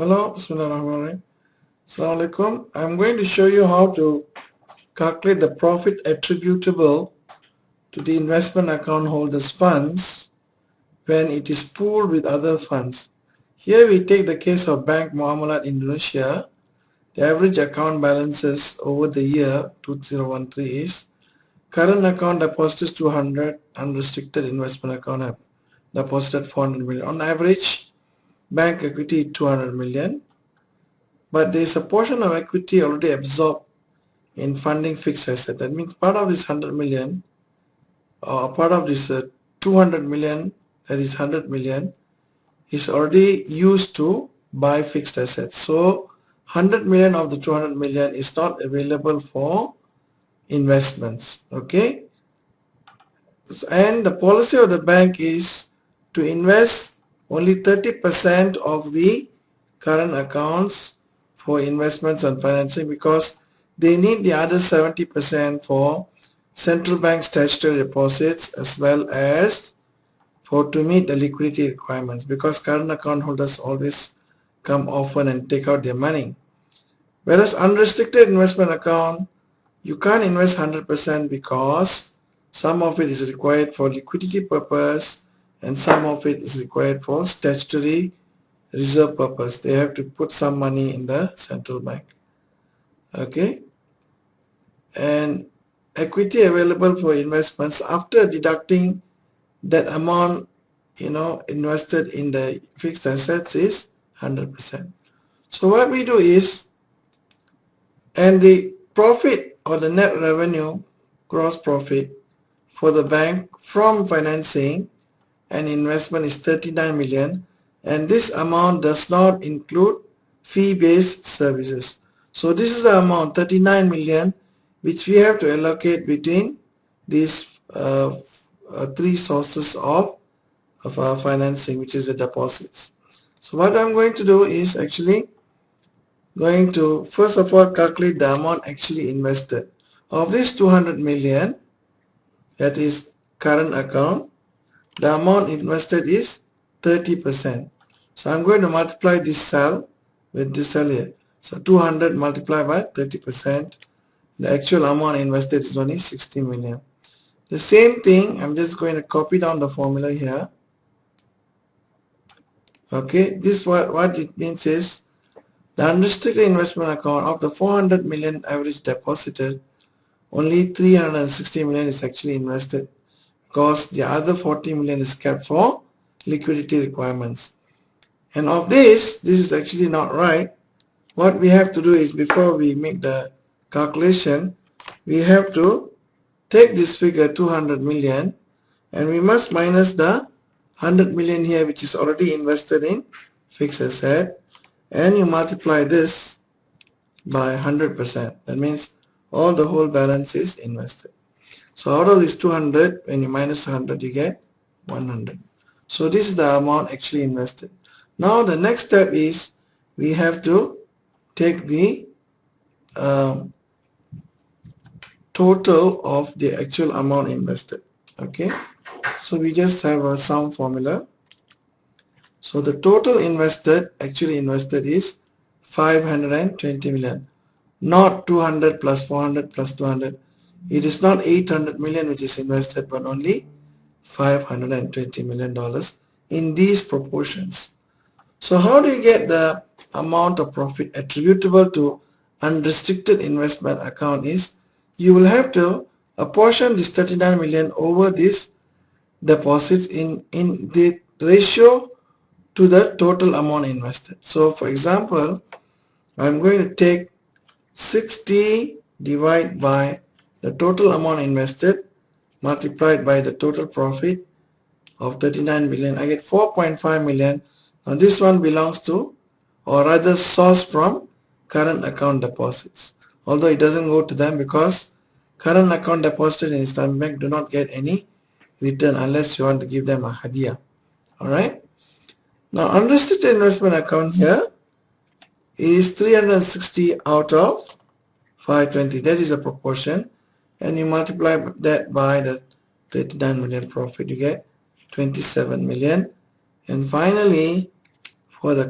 Hello, Bismillahirrahmanirrahim. Assalamu alaikum. I'm going to show you how to calculate the profit attributable to the investment account holder's funds when it is pooled with other funds. Here we take the case of Bank Muamalat Indonesia. The average account balances over the year 2013 is current account deposits 200, unrestricted investment account have deposited 400 million. On average, bank equity 200 million. But there is a portion of equity already absorbed in funding fixed asset. That means part of this 100 million or part of this 200 million, that is 100 million, is already used to buy fixed assets. So 100 million of the 200 million is not available for investments. Okay. And the policy of the bank is to invest only 30% of the current accounts for investments and financing, because they need the other 70% for central bank statutory deposits as well as to meet the liquidity requirements, because current account holders always come often and take out their money. Whereas unrestricted investment account, you can't invest 100% because some of it is required for liquidity purpose and some of it is required for statutory reserve purpose. They have to put some money in the central bank. Okay. And equity available for investments after deducting that amount invested in the fixed assets is 100%. So what we do is, and the profit or the net revenue, gross profit for the bank from financing and investment is 39 million, and this amount does not include fee-based services. So this is the amount 39 million which we have to allocate between these three sources of our financing, which is the deposits. So what I'm going to do is actually going to first of all calculate the amount actually invested. Of this 200 million, that is current account, the amount invested is 30%. So I'm going to multiply this cell with this cell here. So 200 multiplied by 30%. The actual amount invested is only 60 million. The same thing, I'm just going to copy down the formula here. Okay, this what it means is the unrestricted investment account of the 400 million average deposited, only 360 million is actually invested, because the other 40 million is kept for liquidity requirements. And of this is actually not right. What we have to do is, before we make the calculation, we have to take this figure 200 million and we must minus the 100 million here, which is already invested in fixed asset, and you multiply this by 100%. That means all the whole balance is invested. So out of this 200, when you minus 100, you get 100. So this is the amount actually invested. Now the next step is we have to take the total of the actual amount invested. Okay, so we just have a sum formula. So the total actually invested is 520 million, not 200 plus 400 plus 200. It is not 800 million which is invested, but only $520 million in these proportions. So how do you get the amount of profit attributable to unrestricted investment account is, you will have to apportion this 39 million over these deposits in the ratio to the total amount invested. So for example, I'm going to take 60 divided by the total amount invested multiplied by the total profit of 39 million. I get 4.5 million. Now this one belongs to, or rather sourced from, current account deposits, although it doesn't go to them because current account deposited in Islamic Bank do not get any return unless you want to give them a hadiah. Alright. Now unrestricted investment account here is 360 out of 520. That is a proportion, and you multiply that by the 39 million profit, you get 27 million. And finally, for the